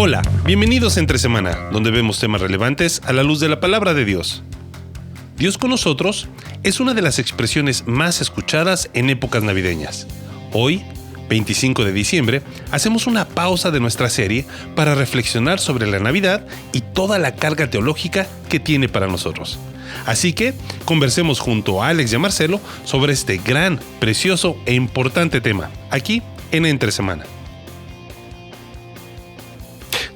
Hola, bienvenidos a Entre Semana, donde vemos temas relevantes a la luz de la palabra de Dios. Dios con nosotros es una de las expresiones más escuchadas en épocas navideñas. Hoy, 25 de diciembre, hacemos una pausa de nuestra serie para reflexionar sobre la Navidad y toda la carga teológica que tiene para nosotros. Así que conversemos junto a Alex y a Marcelo sobre este gran, precioso e importante tema, aquí en Entre Semana.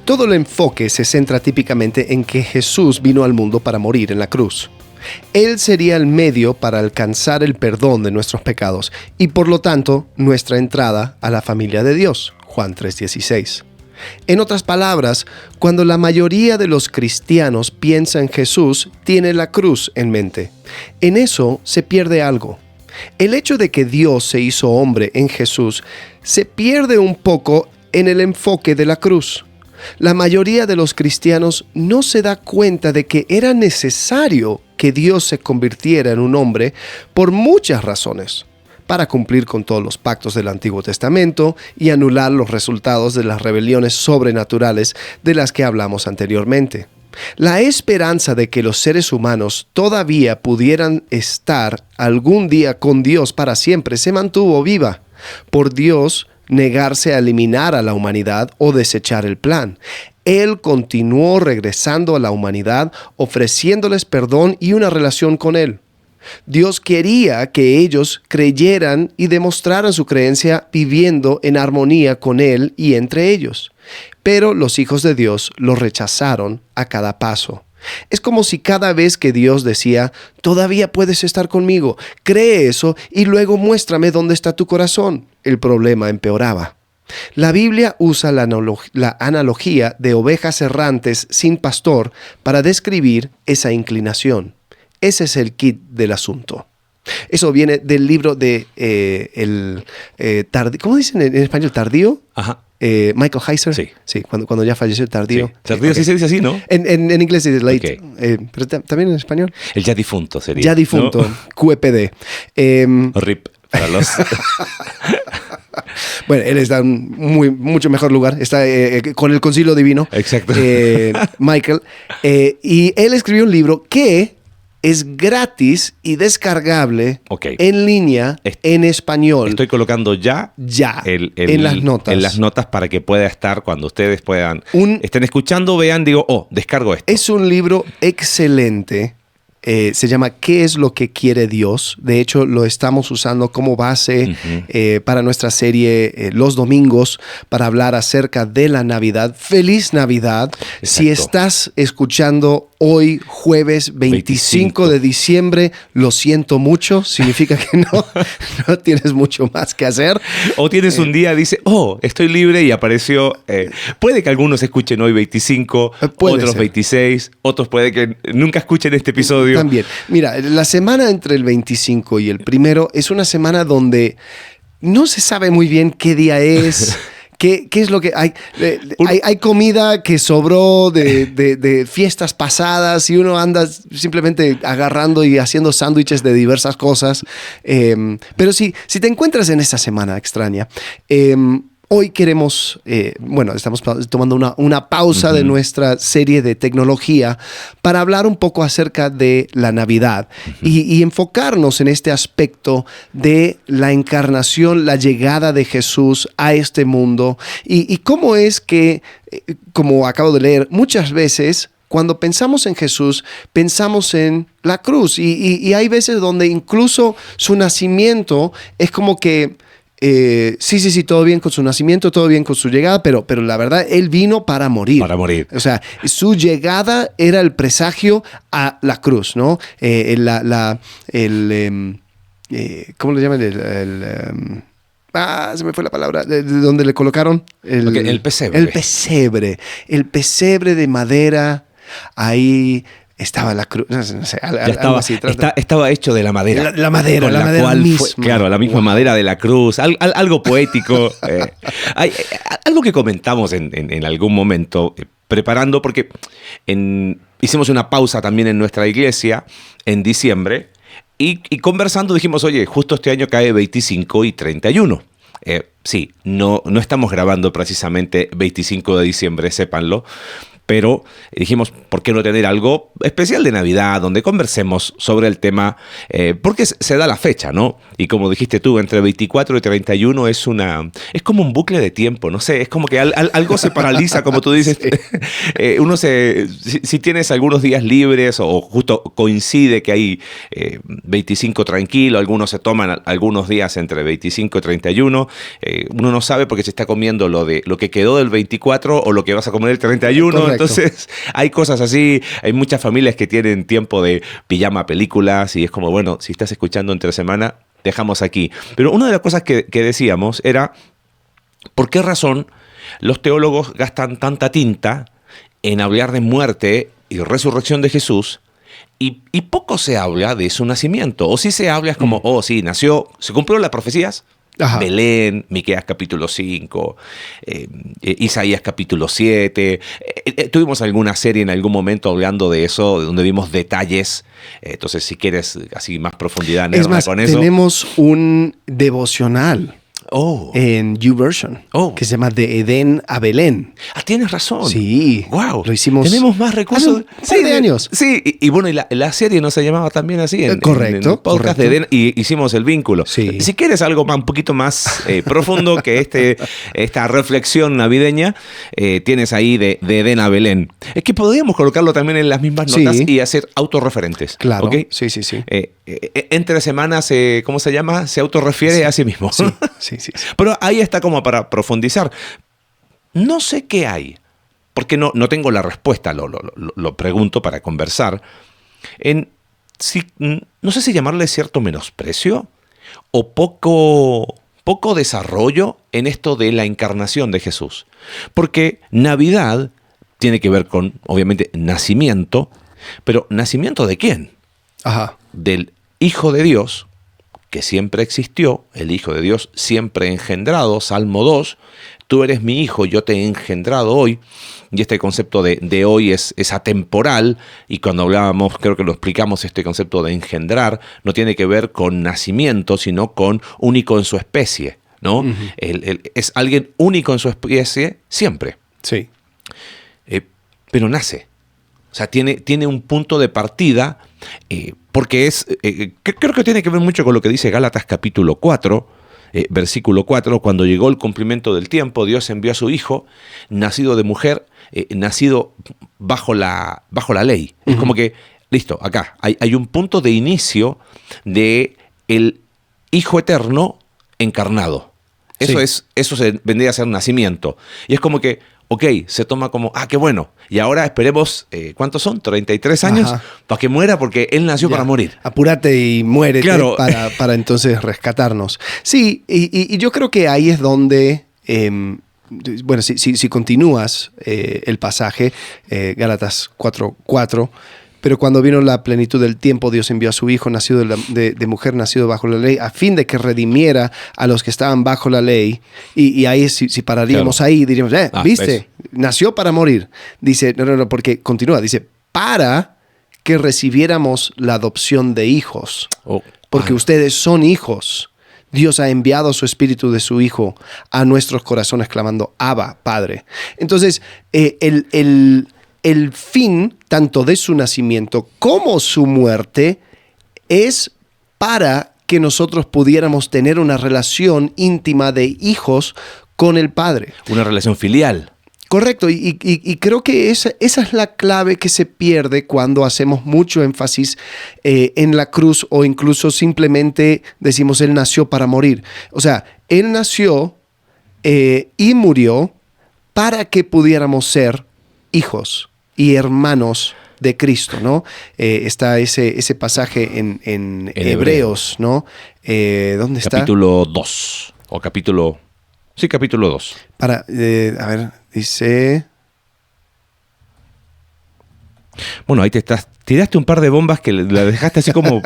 Todo el enfoque se centra típicamente en que Jesús vino al mundo para morir en la cruz. Él sería el medio para alcanzar el perdón de nuestros pecados y por lo tanto nuestra entrada a la familia de Dios, Juan 3:16. En otras palabras, cuando la mayoría de los cristianos piensa en Jesús, tiene la cruz en mente. En eso se pierde algo. El hecho de que Dios se hizo hombre en Jesús se pierde un poco en el enfoque de la cruz. La mayoría de los cristianos no se da cuenta de que era necesario que Dios se convirtiera en un hombre por muchas razones, para cumplir con todos los pactos del Antiguo Testamento y anular los resultados de las rebeliones sobrenaturales de las que hablamos anteriormente. La esperanza de que los seres humanos todavía pudieran estar algún día con Dios para siempre se mantuvo viva por Dios negarse a eliminar a la humanidad o desechar el plan. Él continuó regresando a la humanidad, ofreciéndoles perdón y una relación con Él. Dios quería que ellos creyeran y demostraran su creencia viviendo en armonía con Él y entre ellos. Pero los hijos de Dios lo rechazaron a cada paso. Es como si cada vez que Dios decía, todavía puedes estar conmigo, cree eso y luego muéstrame dónde está tu corazón, el problema empeoraba. La Biblia usa la analogía de ovejas errantes sin pastor para describir esa inclinación. Ese es el kit del asunto. Eso viene del libro de ¿cómo dicen en español? ¿Tardío? Ajá. Michael Heiser. Sí. Cuando ya falleció Tardío. Sí. Tardío okay. Sí se dice así, ¿no? En inglés es late. Okay. Pero también en español. El ya difunto sería. Ya difunto, ¿no? QEPD. RIP para los... Bueno, él está en mucho mejor lugar. Está con el Concilio Divino. Exacto. Michael. Y él escribió un libro que es gratis y descargable en línea en español. Estoy colocando ya en las notas. En las notas para que pueda estar cuando ustedes estén escuchando, vean, descargo esto. Es un libro excelente. Se llama ¿Qué es lo que quiere Dios? De hecho, lo estamos usando como base para nuestra serie los domingos para hablar acerca de la Navidad. ¡Feliz Navidad! Exacto. Si estás escuchando hoy, jueves 25 de diciembre, lo siento mucho. Significa que no tienes mucho más que hacer. O tienes un día, dice, estoy libre y apareció. Puede que algunos escuchen hoy 25, otros ser. 26, otros puede que nunca escuchen este episodio. También. Mira, la semana entre el 25 y el 1 es una semana donde no se sabe muy bien qué día es. ¿Qué es lo que hay? Hay comida que sobró de fiestas pasadas y uno anda simplemente agarrando y haciendo sándwiches de diversas cosas. Pero si te encuentras en esta semana extraña, hoy queremos, estamos tomando una pausa de nuestra serie de tecnología para hablar un poco acerca de la Navidad y enfocarnos en este aspecto de la encarnación, la llegada de Jesús a este mundo y cómo es que, como acabo de leer, muchas veces cuando pensamos en Jesús, pensamos en la cruz y hay veces donde incluso su nacimiento es como que sí, todo bien con su nacimiento, todo bien con su llegada, pero la verdad, Él vino para morir. Para morir. O sea, su llegada era el presagio a la cruz, ¿no? ¿Cómo le llaman? Se me fue la palabra. ¿De dónde le colocaron? El pesebre. El pesebre de madera, ahí... Estaba la cruz, no sé, estaba hecho de la madera. La madera, la madera misma. Claro, la misma madera de la cruz, algo poético. Hay algo que comentamos en algún momento, preparando, porque hicimos una pausa también en nuestra iglesia en diciembre, y conversando dijimos, oye, justo este año cae 25 y 31. sí, no estamos grabando precisamente 25 de diciembre, sépanlo, pero dijimos, ¿por qué no tener algo especial de Navidad donde conversemos sobre el tema? Porque se da la fecha, ¿no? Y como dijiste tú, entre 24 y 31 es como un bucle de tiempo, no sé, es como que algo se paraliza, como tú dices. Si tienes algunos días libres o justo coincide que hay 25 tranquilo, algunos se toman algunos días entre 25 y 31, uno no sabe porque se está comiendo lo que quedó del 24 o lo que vas a comer el 31. Correcto. Entonces hay cosas así, hay muchas familias que tienen tiempo de pijama películas y es como, bueno, si estás escuchando entre semana, dejamos aquí. Pero una de las cosas que decíamos era, ¿por qué razón los teólogos gastan tanta tinta en hablar de muerte y resurrección de Jesús y poco se habla de su nacimiento? O si se habla es como, sí, nació, se cumplieron las profecías. Ajá. Belén, Miqueas capítulo 5, Isaías capítulo 7. Tuvimos alguna serie en algún momento hablando de eso, donde vimos detalles. Entonces, si quieres así más profundidad, es más, con eso. Tenemos un devocional en YouVersion que se llama De Edén a Belén. Tienes razón. Sí. Wow. Lo hicimos. Tenemos más recursos. Hace de años. Sí, y bueno, y la serie no se llamaba también así. Correcto. En el podcast de Edén y hicimos el vínculo. Sí. Si quieres algo un poquito más profundo que esta reflexión navideña, tienes ahí de Edén a Belén. Es que podríamos colocarlo también en las mismas notas y hacer autorreferentes. Claro. ¿Okay? Sí. Entre semanas, ¿cómo se llama? Se autorrefiere a sí mismo. Sí. Pero ahí está como para profundizar. No sé qué hay, porque no tengo la respuesta, lo pregunto para conversar. No sé si llamarle cierto menosprecio o poco desarrollo en esto de la encarnación de Jesús. Porque Navidad tiene que ver con, obviamente, nacimiento, pero ¿nacimiento de quién? Ajá. Del Hijo de Dios, que siempre existió, el Hijo de Dios siempre engendrado, Salmo 2, tú eres mi hijo, yo te he engendrado hoy, y este concepto de hoy es atemporal, y cuando hablábamos, creo que lo explicamos, este concepto de engendrar no tiene que ver con nacimiento, sino con único en su especie, ¿no? Uh-huh. Es alguien único en su especie siempre. Sí. Pero nace. O sea, tiene un punto de partida, porque creo que tiene que ver mucho con lo que dice Gálatas capítulo 4, versículo 4, cuando llegó el cumplimiento del tiempo, Dios envió a su Hijo, nacido de mujer, nacido bajo la ley. Uh-huh. Es como que, listo, acá hay un punto de inicio de el Hijo eterno encarnado. Eso vendría a ser nacimiento. Y es como que, se toma como, qué bueno. Y ahora esperemos, ¿cuántos son? 33 años para que muera porque Él nació para morir. Apúrate y muérete, claro. para entonces rescatarnos. Sí, y yo creo que ahí es donde, si continúas el pasaje, Gálatas 4:4, pero cuando vino la plenitud del tiempo, Dios envió a su Hijo, nacido de mujer, nacido bajo la ley, a fin de que redimiera a los que estaban bajo la ley. Y ahí, si pararíamos ahí, diríamos, ¿viste? ¿Ves? Nació para morir. Dice, no, porque continúa, dice, para que recibiéramos la adopción de hijos. Porque ustedes son hijos. Dios ha enviado su espíritu de su Hijo a nuestros corazones clamando, Abba, Padre. Entonces, el fin tanto de su nacimiento como su muerte es para que nosotros pudiéramos tener una relación íntima de hijos con el Padre. Una relación filial. Correcto, y creo que esa es la clave que se pierde cuando hacemos mucho énfasis en la cruz o incluso simplemente decimos Él nació para morir. O sea, Él nació y murió para que pudiéramos ser hijos y hermanos de Cristo, ¿no? Está ese pasaje en Hebreos, ¿no? ¿Dónde está? Capítulo 2, o capítulo... Sí, capítulo 2. Dice... Bueno, ahí tiraste un par de bombas que la dejaste así como...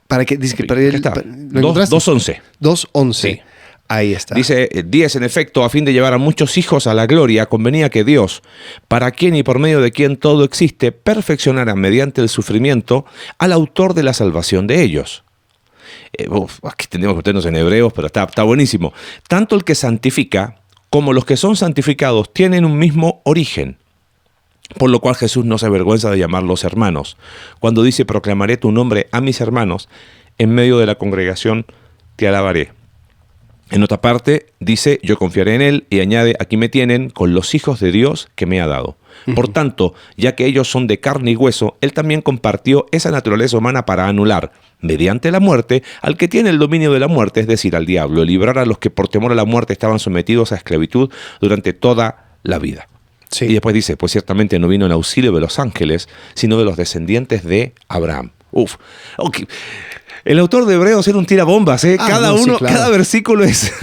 ¿Para qué? Dice que para el... 2:11. 2:11. Sí. Ahí está. Dice 10, en efecto, a fin de llevar a muchos hijos a la gloria, convenía que Dios, para quien y por medio de quien todo existe, perfeccionara mediante el sufrimiento al autor de la salvación de ellos. Aquí tendríamos que meternos en hebreos, pero está buenísimo. Tanto el que santifica como los que son santificados tienen un mismo origen. Por lo cual Jesús no se avergüenza de llamarlos hermanos. Cuando dice, proclamaré tu nombre a mis hermanos, en medio de la congregación te alabaré. En otra parte dice, yo confiaré en él, y añade, aquí me tienen con los hijos de Dios que me ha dado. Por tanto, ya que ellos son de carne y hueso, él también compartió esa naturaleza humana para anular, mediante la muerte, al que tiene el dominio de la muerte, es decir, al diablo, y librar a los que por temor a la muerte estaban sometidos a esclavitud durante toda la vida. Sí. Y después dice, pues ciertamente no vino en auxilio de los ángeles, sino de los descendientes de Abraham. Okay. El autor de Hebreos era un tirabombas, ¿eh? Cada versículo es...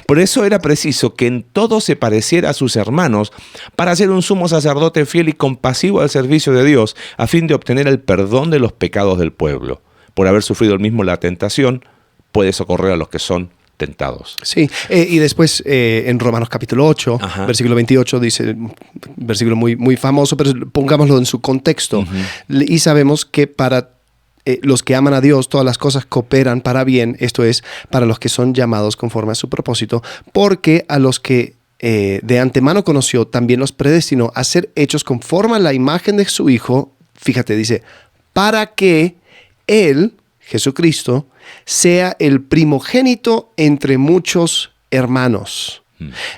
Por eso era preciso que en todo se pareciera a sus hermanos, para ser un sumo sacerdote fiel y compasivo al servicio de Dios, a fin de obtener el perdón de los pecados del pueblo. Por haber sufrido el mismo la tentación, puede socorrer a los que son tentados. Sí, y después en Romanos capítulo 8, Ajá. versículo 28, dice, versículo muy, muy famoso, pero pongámoslo en su contexto. Y sabemos que para los que aman a Dios, todas las cosas cooperan para bien, esto es, para los que son llamados conforme a su propósito, porque a los que de antemano conoció, también los predestinó a ser hechos conforme a la imagen de su Hijo, fíjate, dice, para que Él, Jesucristo, sea el primogénito entre muchos hermanos.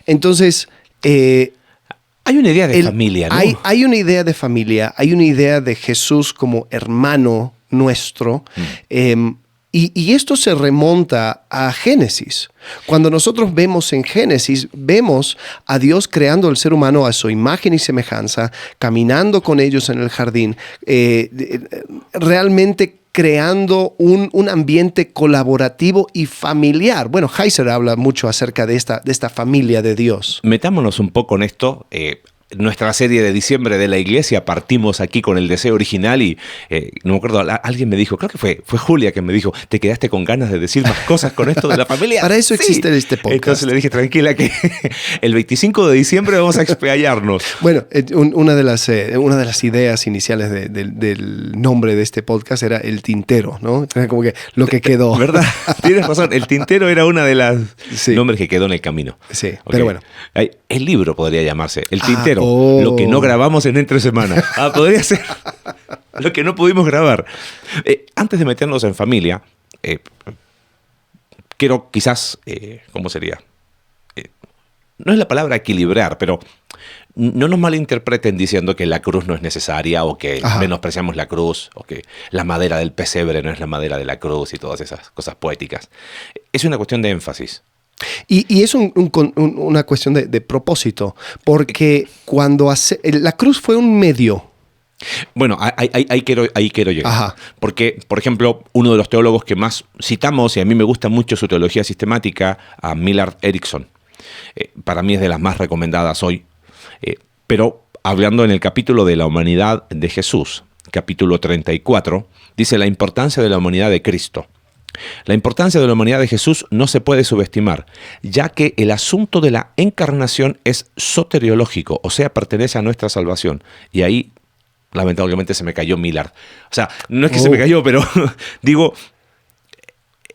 Entonces, hay una idea de familia, ¿no? Hay una idea de familia, hay una idea de Jesús como hermano nuestro, y esto se remonta a Génesis. Cuando nosotros vemos en Génesis, vemos a Dios creando el ser humano a su imagen y semejanza, caminando con ellos en el jardín, realmente creando un ambiente colaborativo y familiar. Bueno, Heiser habla mucho acerca de esta familia de Dios. Metámonos un poco en esto. Nuestra serie de diciembre de la iglesia, partimos aquí con el deseo original y no me acuerdo, alguien me dijo, creo que fue Julia que me dijo, ¿te quedaste con ganas de decir más cosas con esto de la familia? Para eso existe este podcast. Entonces le dije, tranquila, que el 25 de diciembre vamos a explayarnos. Bueno, una de las ideas iniciales del nombre de este podcast era el tintero, ¿no? Era como que lo que quedó. ¿Verdad? Tienes razón, el tintero era una de las nombres que quedó en el camino. Sí, Okay. pero bueno. El libro podría llamarse El Tintero. Oh. Lo que no grabamos en entre semana. Podría ser lo que no pudimos grabar. Antes de meternos en familia, quiero quizás, ¿cómo sería? No es la palabra equilibrar, pero no nos malinterpreten diciendo que la cruz no es necesaria o que menospreciamos la cruz o que la madera del pesebre no es la madera de la cruz y todas esas cosas poéticas. Es una cuestión de énfasis. Y es una cuestión de propósito, porque cuando la cruz fue un medio. Bueno, ahí quiero llegar. Ajá. Porque, por ejemplo, uno de los teólogos que más citamos, y a mí me gusta mucho su teología sistemática, a Millard Erickson, para mí es de las más recomendadas hoy, pero hablando en el capítulo de la humanidad de Jesús, capítulo 34, dice la importancia de la humanidad de Cristo. La importancia de la humanidad de Jesús no se puede subestimar, ya que el asunto de la encarnación es soteriológico, o sea, pertenece a nuestra salvación. Y ahí, lamentablemente, se me cayó Millard. O sea, no es que se me cayó, pero digo,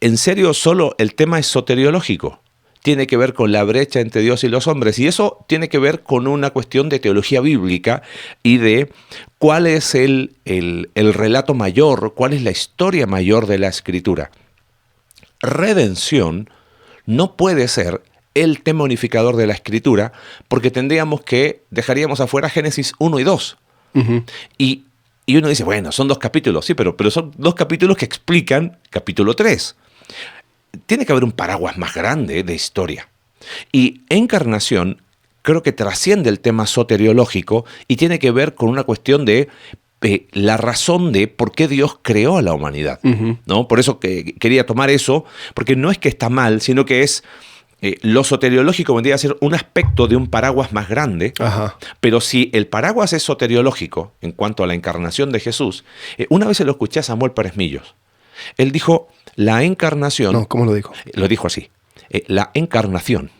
en serio, solo el tema es soteriológico. Tiene que ver con la brecha entre Dios y los hombres, y eso tiene que ver con una cuestión de teología bíblica y de cuál es el relato mayor, cuál es la historia mayor de la Escritura. Redención no puede ser el tema unificador de la Escritura, porque dejaríamos afuera Génesis 1 y 2. Uh-huh. Y uno dice, bueno, son 2 capítulos, sí, pero son 2 capítulos que explican capítulo 3. Tiene que haber un paraguas más grande de historia. Y encarnación creo que trasciende el tema soteriológico y tiene que ver con una cuestión de la razón de por qué Dios creó a la humanidad. Uh-huh. ¿No? Por eso que quería tomar eso, porque no es que está mal, sino que es lo soteriológico vendría a ser un aspecto de un paraguas más grande. Ajá. Pero si el paraguas es soteriológico en cuanto a la encarnación de Jesús, una vez se lo escuché a Samuel Pérez Millos. Él dijo, la encarnación... No, ¿cómo lo dijo? Lo dijo así. La encarnación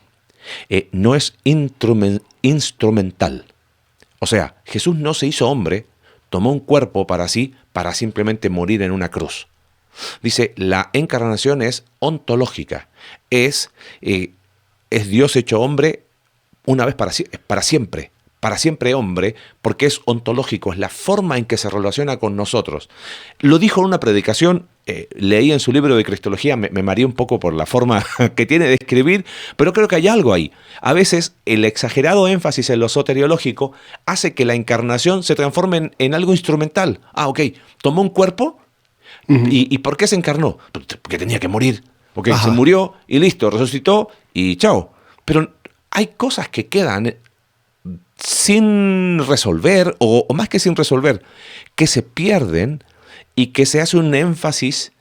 no es instrumental. O sea, Jesús no se hizo hombre, tomó un cuerpo para sí, para simplemente morir en una cruz. Dice, la encarnación es ontológica, es Dios hecho hombre una vez para siempre hombre, porque es ontológico, es la forma en que se relaciona con nosotros. Lo dijo en una predicación, leí en su libro de Cristología, me mareé un poco por la forma que tiene de escribir, pero creo que hay algo ahí. A veces el exagerado énfasis en lo soteriológico hace que la encarnación se transforme en algo instrumental. Ok, tomó un cuerpo, ¿y por qué se encarnó? Porque tenía que morir. Se murió y listo, resucitó y chao. Pero hay cosas que quedan sin resolver, o más que sin resolver, que se pierden y que se hace un énfasis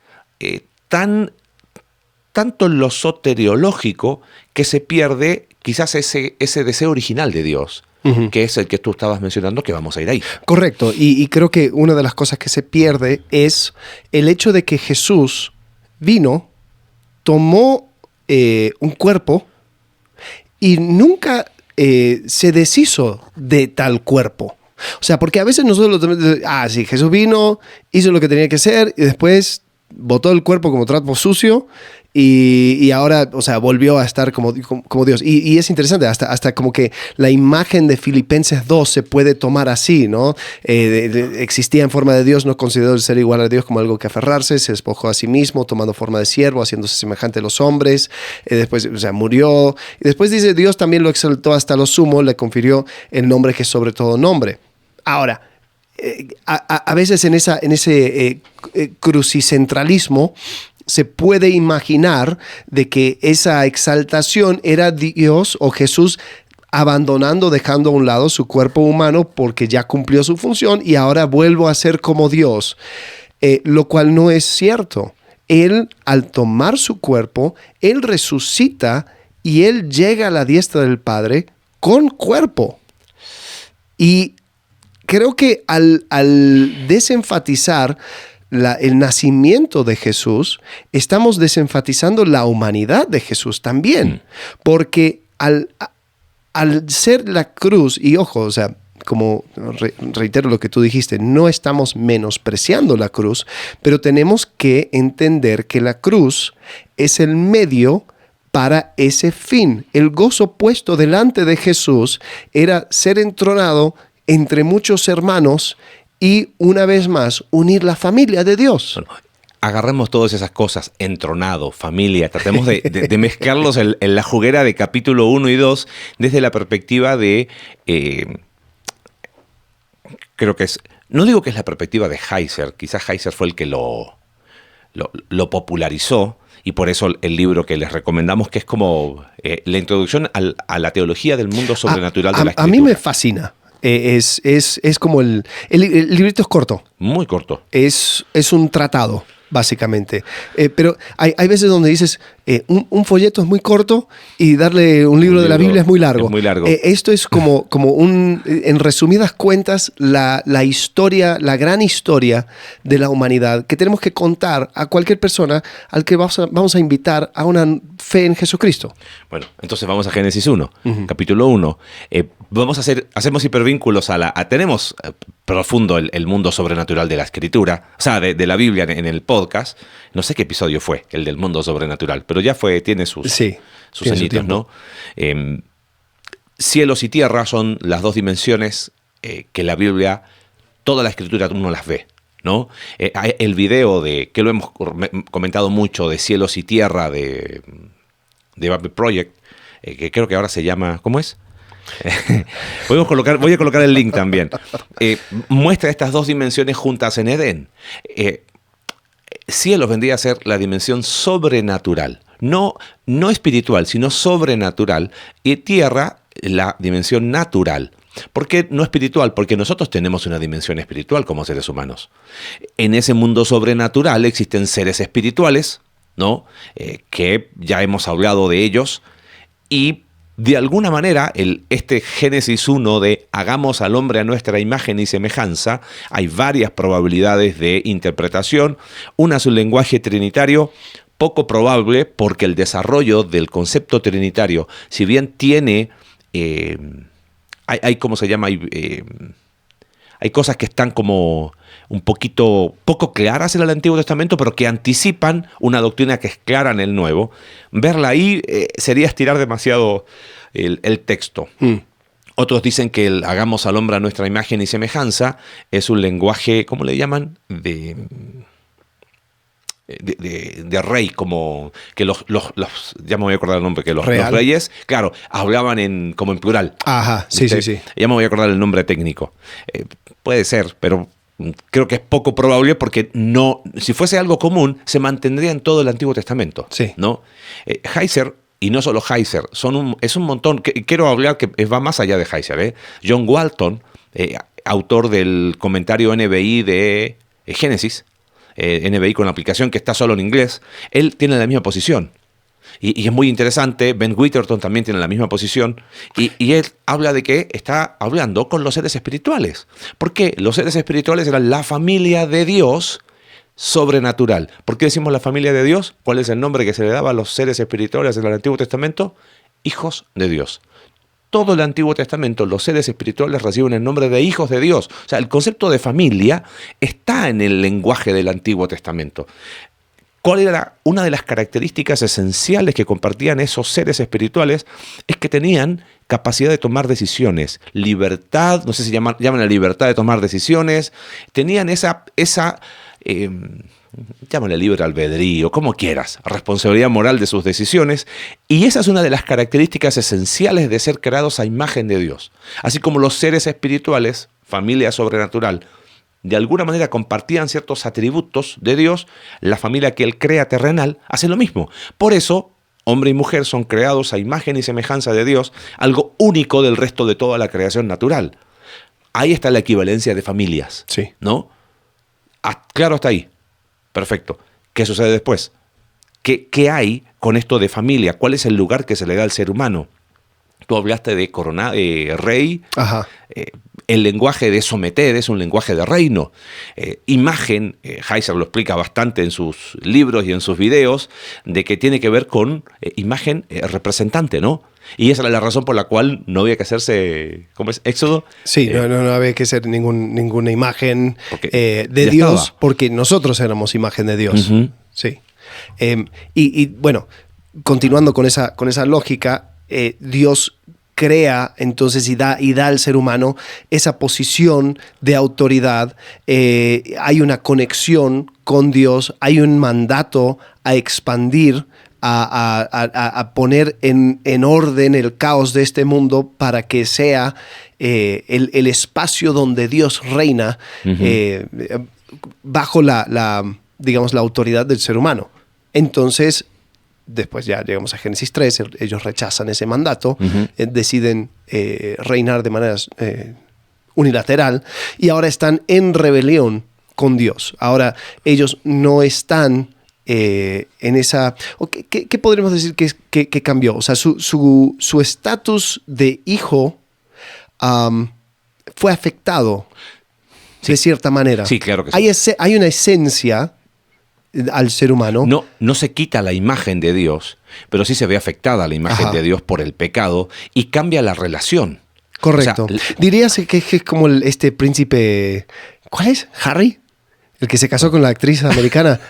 tanto en lo soteriológico que se pierde quizás ese deseo original de Dios, que es el que tú estabas mencionando, que vamos a ir ahí. Correcto, y creo que una de las cosas que se pierde es el hecho de que Jesús vino, tomó un cuerpo y nunca se deshizo de tal cuerpo. O sea, porque a veces nosotros sí, Jesús vino, hizo lo que tenía que hacer y después botó el cuerpo como trapo sucio y ahora, o sea, volvió a estar como Dios. Y es interesante, hasta como que la imagen de Filipenses 2 se puede tomar así, ¿no? Existía en forma de Dios, no consideró el ser igual a Dios como algo que aferrarse, se despojó a sí mismo, tomando forma de siervo, haciéndose semejante a los hombres, después, o sea, murió. Y después dice, Dios también lo exaltó hasta lo sumo, le confirió el nombre que es sobre todo nombre. Ahora, a veces en ese crucicentralismo se puede imaginar de que esa exaltación era Dios o Jesús abandonando, dejando a un lado su cuerpo humano porque ya cumplió su función y ahora vuelvo a ser como Dios, lo cual no es cierto. Él, al tomar su cuerpo, Él resucita y Él llega a la diestra del Padre con cuerpo. Y creo que al desenfatizar el nacimiento de Jesús, estamos desenfatizando la humanidad de Jesús también. Porque al ser la cruz, y ojo, o sea, como reitero lo que tú dijiste, no estamos menospreciando la cruz, pero tenemos que entender que la cruz es el medio para ese fin. El gozo puesto delante de Jesús era ser entronado entre muchos hermanos y una vez más unir la familia de Dios. Bueno, agarremos todas esas cosas, entronado, familia, tratemos de mezclarlos en la juguera de capítulo 1 y 2 desde la perspectiva de, creo que es, no digo que es la perspectiva de Heiser, quizás Heiser fue el que lo popularizó, y por eso el libro que les recomendamos, que es como la introducción a la teología del mundo sobrenatural de la Escritura. A mí me fascina. Es como el librito es corto. Muy corto. Es un tratado, básicamente. Pero hay veces donde dices, un folleto es muy corto y darle un libro de la Biblia es muy largo. Es muy largo. Esto es como en resumidas cuentas, la historia, la gran historia de la humanidad que tenemos que contar a cualquier persona al que vamos a invitar a una fe en Jesucristo. Bueno, entonces vamos a Génesis 1, capítulo 1. Hacemos hipervínculos tenemos profundo el mundo sobrenatural de la Escritura, o sea, de la Biblia en el podcast. No sé qué episodio fue, el del mundo sobrenatural, pero ya tiene sus añitos, ¿no? Cielos y tierra son las dos dimensiones que la Biblia, toda la Escritura uno las ve, ¿no? El video que lo hemos comentado mucho, de Cielos y Tierra de Bible Project, que creo que ahora se llama, ¿cómo es? Voy a colocar el link también. Muestra estas dos dimensiones juntas en Edén. Cielos vendría a ser la dimensión sobrenatural, no espiritual, sino sobrenatural, y tierra la dimensión natural. ¿Por qué no espiritual? Porque nosotros tenemos una dimensión espiritual como seres humanos. En ese mundo sobrenatural existen seres espirituales, ¿no? Que ya hemos hablado de ellos, y de alguna manera, este Génesis 1 de hagamos al hombre a nuestra imagen y semejanza, hay varias probabilidades de interpretación. Una es un lenguaje trinitario, poco probable porque el desarrollo del concepto trinitario, si bien tiene, ¿cómo se llama? hay cosas que están como un poco claras en el Antiguo Testamento, pero que anticipan una doctrina que es clara en el Nuevo. Verla ahí sería estirar demasiado el texto. Otros dicen que el hagamos al hombre a nuestra imagen y semejanza es un lenguaje, ¿cómo le llaman? De rey, como que los ya me voy a acordar el nombre, que los reyes, claro, hablaban como en plural. Ajá, sí. Ya me voy a acordar el nombre técnico. Puede ser, pero creo que es poco probable porque no, si fuese algo común, se mantendría en todo el Antiguo Testamento. Sí. ¿No? Heiser, y no solo Heiser, es un montón, quiero hablar que va más allá de Heiser. John Walton, autor del comentario NBI de Génesis, NBI con la aplicación que está solo en inglés, él tiene la misma posición. Y es muy interesante, Ben Witherton también tiene la misma posición, y él habla de que está hablando con los seres espirituales. Porque los seres espirituales eran la familia de Dios sobrenatural. ¿Por qué decimos la familia de Dios? ¿Cuál es el nombre que se le daba a los seres espirituales en el Antiguo Testamento? Hijos de Dios. Todo el Antiguo Testamento, los seres espirituales reciben el nombre de hijos de Dios. O sea, el concepto de familia está en el lenguaje del Antiguo Testamento. ¿Cuál era una de las características esenciales que compartían esos seres espirituales? Es que tenían capacidad de tomar decisiones, libertad, no sé si llaman la libertad de tomar decisiones, tenían llámale libre albedrío, como quieras, responsabilidad moral de sus decisiones, y esa es una de las características esenciales de ser creados a imagen de Dios. Así como los seres espirituales, familia sobrenatural, de alguna manera compartían ciertos atributos de Dios, la familia que Él crea terrenal hace lo mismo. Por eso, hombre y mujer son creados a imagen y semejanza de Dios, algo único del resto de toda la creación natural. Ahí está la equivalencia de familias, Sí. ¿no? Claro, hasta ahí. Perfecto. ¿Qué sucede después? ¿Qué hay con esto de familia? ¿Cuál es el lugar que se le da al ser humano? Tú hablaste de rey. Ajá. El lenguaje de someter es un lenguaje de reino. Imagen, Heiser lo explica bastante en sus libros y en sus videos, de que tiene que ver con imagen representante, ¿no? Y esa es la razón por la cual no había que hacerse, ¿cómo es? Éxodo. Sí, no había que ser ninguna imagen de Dios, estaba. porque nosotros éramos imagen de Dios. Uh-huh. Sí. Y bueno, continuando con esa lógica, Dios crea entonces y da al ser humano esa posición de autoridad. Hay una conexión con Dios, hay un mandato a expandir, a poner en orden el caos de este mundo para que sea el espacio donde Dios reina, uh-huh, bajo digamos, la autoridad del ser humano. Entonces, después ya llegamos a Génesis 3, ellos rechazan ese mandato, uh-huh, deciden reinar de manera unilateral y ahora están en rebelión con Dios. Ahora ellos no están en esa... ¿Qué podríamos decir que cambió? O sea, su estatus de hijo fue afectado, sí, de cierta manera. Sí, claro que sí. Hay una esencia al ser humano. No se quita la imagen de Dios, pero sí se ve afectada la imagen, ajá, de Dios por el pecado y cambia la relación. Correcto. O sea, dirías que es como este príncipe... ¿Cuál es? ¿Harry? El que se casó con la actriz americana.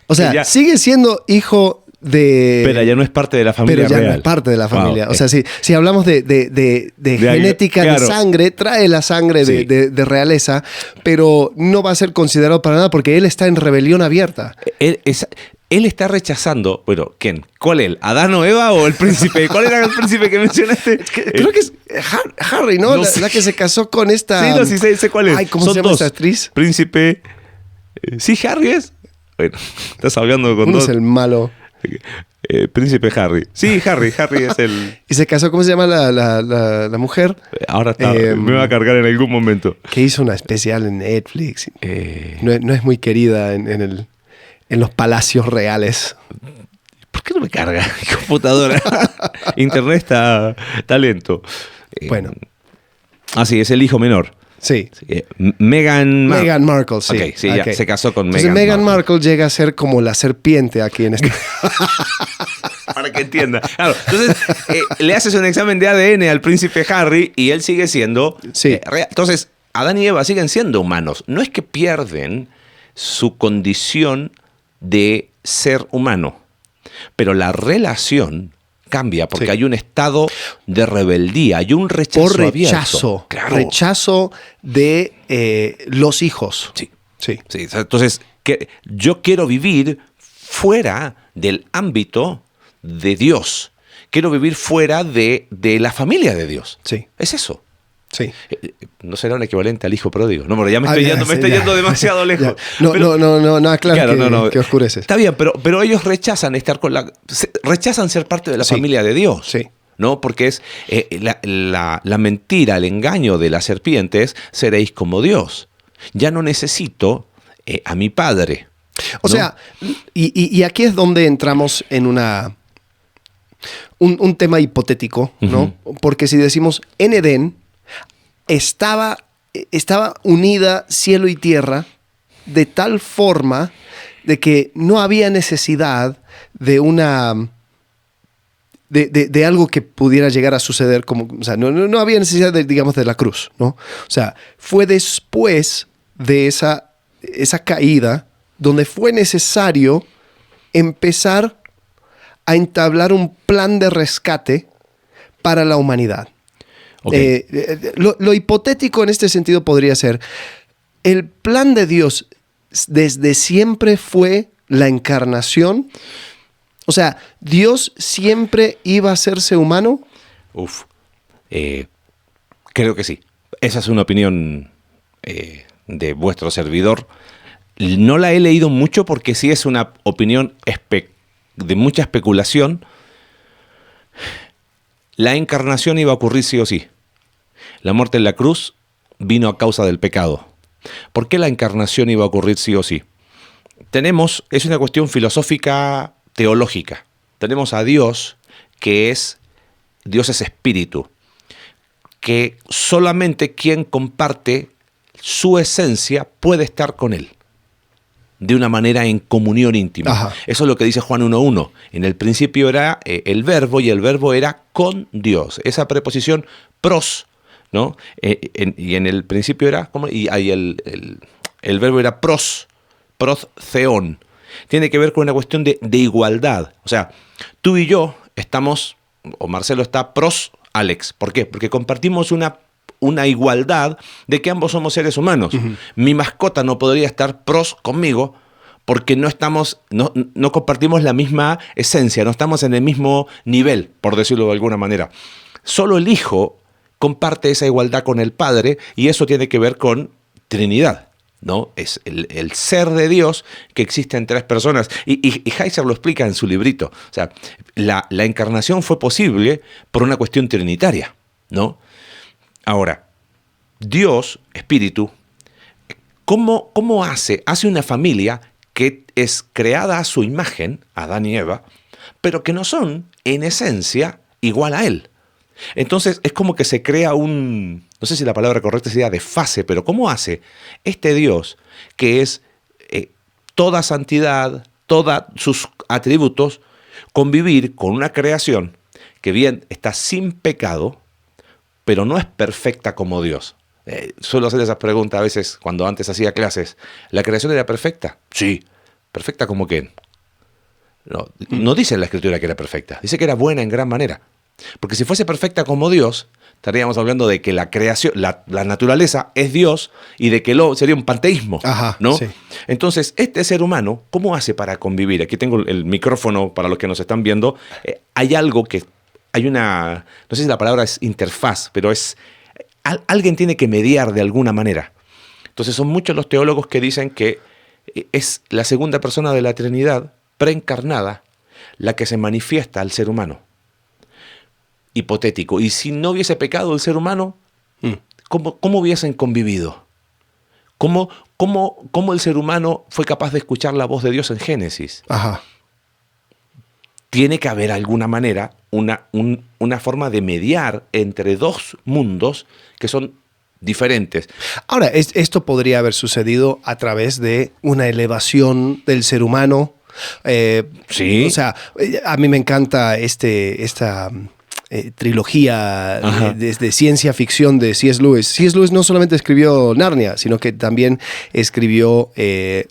O sea, ya sigue siendo hijo de... Pero ya no es parte de la familia real. Pero ya no es parte de la familia. Wow. O sea, si hablamos de genética, claro, de sangre, trae la sangre, sí, de realeza, pero no va a ser considerado para nada porque él está en rebelión abierta. Él está rechazando... Bueno, ¿quién? ¿Cuál él? ¿Adán o Eva o el príncipe? ¿Cuál era el príncipe que mencionaste? Creo que es Harry, ¿no? La que se casó con esta... Sí, no, sí sé cuál es. Ay, ¿cómo se llama esta actriz? Príncipe... ¿Sí, Harry es? Bueno, estás hablando con uno dos. Es el malo. Príncipe Harry. Sí, Harry es el... ¿Y se casó? ¿Cómo se llama la mujer? Ahora está, me va a cargar en algún momento. Que hizo una especial en Netflix. No es muy querida en los palacios reales. ¿Por qué no me carga mi computadora? Internet está lento. Bueno. Sí, es el hijo menor. Sí. Meghan Markle, sí. Okay, sí, okay. Ya se casó con Entonces, Meghan Markle llega a ser como la serpiente aquí en este... Para que entienda. Claro, entonces le haces un examen de ADN al príncipe Harry y él sigue siendo sí, real. Entonces, Adán y Eva siguen siendo humanos. No es que pierden su condición de ser humano, pero la relación cambia porque hay un estado de rebeldía, hay un rechazo Por rechazo. abierto. Claro. Rechazo de los hijos. Sí. Sí. Sí, entonces, yo quiero vivir fuera del ámbito de Dios. Quiero vivir fuera de la familia de Dios. Sí. Es eso. Sí. ¿No será un equivalente al hijo pródigo? No, pero ya me estoy ya, yendo, sí, yendo demasiado lejos. No, Pero- claro, que oscureces. Está bien, pero ellos rechazan rechazan ser parte de la Sí. familia de Dios. Sí. ¿No? Porque es la mentira, el engaño de la serpiente es: seréis como Dios. Ya no necesito a mi padre. O ¿no? sea, y aquí es donde entramos en un tema hipotético, ¿no? Porque si decimos, en Edén estaba unida cielo y tierra de tal forma de que no había necesidad de de algo que pudiera llegar a suceder, como, o sea, no había necesidad digamos, de la cruz, ¿no? O sea, fue después de esa caída donde fue necesario empezar a entablar un plan de rescate para la humanidad. Ok. Lo hipotético en este sentido podría ser, el plan de Dios desde siempre fue la encarnación. O sea, ¿Dios siempre iba a hacerse humano? Creo que sí. Esa es una opinión de vuestro servidor. No la he leído mucho porque sí es una opinión de mucha especulación. La encarnación iba a ocurrir sí o sí. La muerte en la cruz vino a causa del pecado. ¿Por qué la encarnación iba a ocurrir sí o sí? Es una cuestión filosófica teológica. Tenemos a Dios, Dios es espíritu, que solamente quien comparte su esencia puede estar con él, de una manera en comunión íntima. Ajá. Eso es lo que dice Juan 1.1. En el principio era el verbo, y el verbo era con Dios. Esa preposición pros, ¿no? Y en el principio era, ¿cómo? Y ahí el verbo era pros theon. Tiene que ver con una cuestión de igualdad. O sea, tú y yo estamos, o Marcelo está pros Alex. ¿Por qué? Porque compartimos una igualdad de que ambos somos seres humanos. Mi mascota no podría estar pros conmigo porque no compartimos la misma esencia, no estamos en el mismo nivel, por decirlo de alguna manera. Solo el Hijo comparte esa igualdad con el Padre, y eso tiene que ver con Trinidad, ¿no? Es el ser de Dios que existe en tres personas. Y Heiser lo explica en su librito. O sea, la encarnación fue posible por una cuestión trinitaria, ¿no? Ahora, Dios, Espíritu, ¿cómo hace? Hace una familia que es creada a su imagen, Adán y Eva, pero que no son, en esencia, igual a Él. Entonces, es como que se crea no sé si la palabra correcta sería desfase, pero ¿cómo hace este Dios, que es toda santidad, todos sus atributos, convivir con una creación que bien está sin pecado, pero no es perfecta como Dios? Suelo hacer esas preguntas a veces cuando antes hacía clases. ¿La creación era perfecta? Sí. ¿Perfecta como quién? No dice en la Escritura que era perfecta. Dice que era buena en gran manera. Porque si fuese perfecta como Dios, estaríamos hablando de que la creación, la naturaleza es Dios, y de que sería un panteísmo. Ajá, ¿no? sí. Entonces, este ser humano, ¿cómo hace para convivir? Aquí tengo el micrófono para los que nos están viendo. Hay algo que... no sé si la palabra es interfaz, pero alguien tiene que mediar de alguna manera. Entonces son muchos los teólogos que dicen que es la segunda persona de la Trinidad, preencarnada, la que se manifiesta al ser humano. Hipotético. Y si no hubiese pecado el ser humano, ¿cómo hubiesen convivido? ¿Cómo el ser humano fue capaz de escuchar la voz de Dios en Génesis? Ajá. Tiene que haber alguna manera, una forma de mediar entre dos mundos que son diferentes. Ahora, esto podría haber sucedido a través de una elevación del ser humano. Sí. O sea, a mí me encanta esta trilogía de ciencia ficción de C.S. Lewis. C.S. Lewis no solamente escribió Narnia, sino que también escribió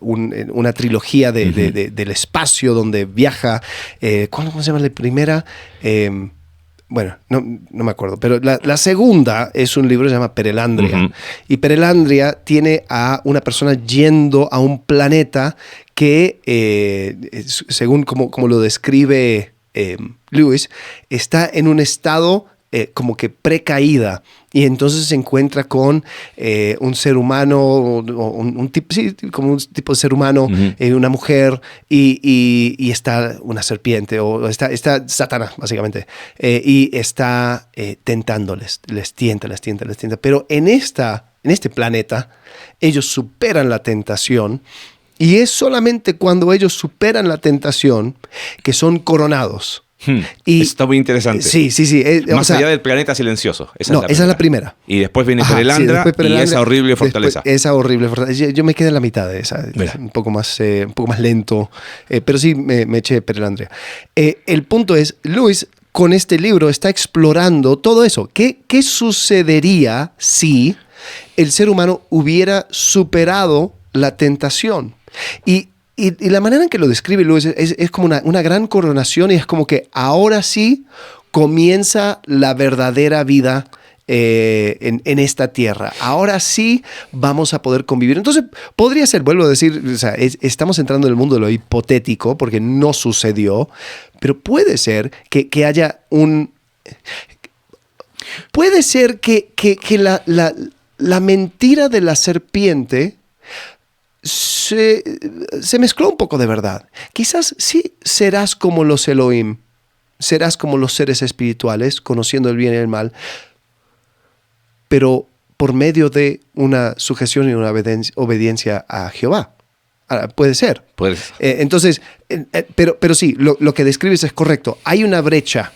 una trilogía del espacio donde viaja. ¿Cómo se llama la primera? Bueno, no me acuerdo, pero la segunda es un libro que se llama Perelandria. Y Perelandria tiene a una persona yendo a un planeta que, según como lo describe Lewis, está en un estado como que precaída, y entonces se encuentra con un ser humano, un tipo, sí, como un tipo de ser humano, una mujer, y está una serpiente, o está Satanás, básicamente, y está tentándoles, les tienta, pero en este planeta ellos superan la tentación. Y es solamente cuando ellos superan la tentación que son coronados. Y, está muy interesante. Sí. Más allá del planeta silencioso. Esa es la primera. Y después viene Perelandra, y esa horrible fortaleza. Esa horrible fortaleza. Yo me quedé en la mitad de esa. Un poco más lento. Pero sí me eché Perelandria. El punto es, Lewis con este libro está explorando todo eso. ¿Qué sucedería si el ser humano hubiera superado la tentación? Y la manera en que lo describe Lewis es como una gran coronación, y es como que ahora sí comienza la verdadera vida en esta tierra. Ahora sí vamos a poder convivir. Entonces, podría ser, vuelvo a decir, o sea, estamos entrando en el mundo de lo hipotético porque no sucedió, pero puede ser que haya un... Puede ser que la mentira de la serpiente se mezcló un poco de verdad. Quizás sí serás como los Elohim, serás como los seres espirituales, conociendo el bien y el mal, pero por medio de una sujeción y una obediencia a Jehová. Puede ser. Entonces, pero sí, lo que describes es correcto. Hay una brecha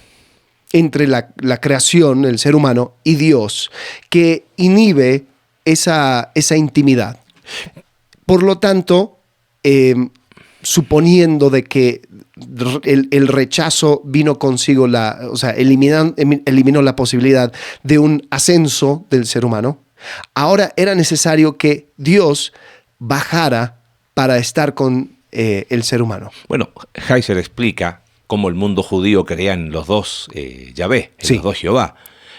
entre la creación, el ser humano, y Dios, que inhibe esa intimidad. Por lo tanto, suponiendo de que el rechazo vino consigo, eliminó la posibilidad de un ascenso del ser humano, ahora era necesario que Dios bajara para estar con el ser humano. Bueno, Heiser explica cómo el mundo judío creía en los dos Yahvé, en los dos Jehová,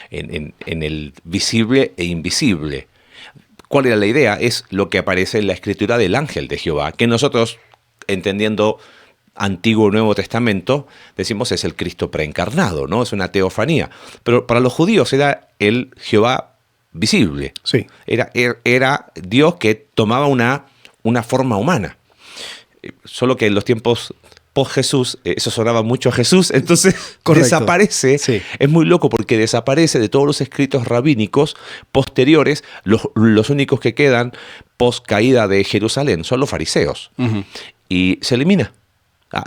en el visible e invisible. ¿Cuál era la idea? Es lo que aparece en la escritura del ángel de Jehová, que nosotros, entendiendo Antiguo y Nuevo Testamento, decimos es el Cristo preencarnado, ¿no? Es una teofanía. Pero para los judíos era el Jehová visible. Sí. Era Dios que tomaba una forma humana. Solo que en los tiempos post-Jesús, eso sonaba mucho a Jesús, entonces desaparece. Sí. Es muy loco porque desaparece de todos los escritos rabínicos posteriores. Los únicos que quedan post-caída de Jerusalén son los fariseos. Y se elimina.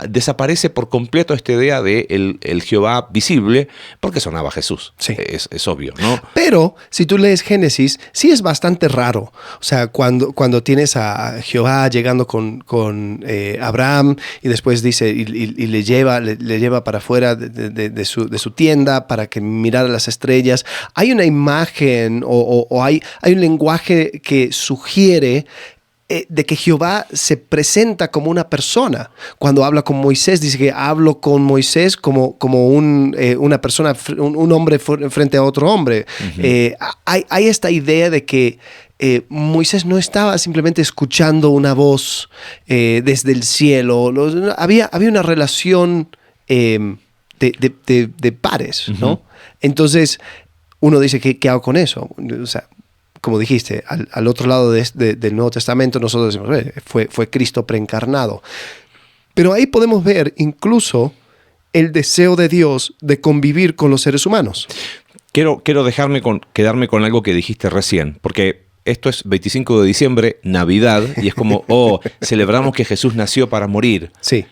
Desaparece por completo esta idea de el Jehová visible, porque sonaba a Jesús. Sí. Es obvio, ¿no? Pero si tú lees Génesis, sí es bastante raro. O sea, cuando tienes a Jehová llegando con Abraham, y después dice, y le lleva para afuera de su tienda para que mirara las estrellas, hay una imagen o hay un lenguaje que sugiere de que Jehová se presenta como una persona. Cuando habla con Moisés, dice que hablo con Moisés como una persona, un hombre frente a otro hombre. Hay esta idea de que Moisés no estaba simplemente escuchando una voz desde el cielo. Había una relación de pares, ¿no? Entonces, uno dice, ¿qué hago con eso? O sea, como dijiste, al otro lado del Nuevo Testamento, nosotros decimos, fue Cristo preencarnado. Pero ahí podemos ver incluso el deseo de Dios de convivir con los seres humanos. Quiero quedarme con algo que dijiste recién, porque esto es 25 de diciembre, Navidad, y es como, celebramos que Jesús nació para morir. Sí.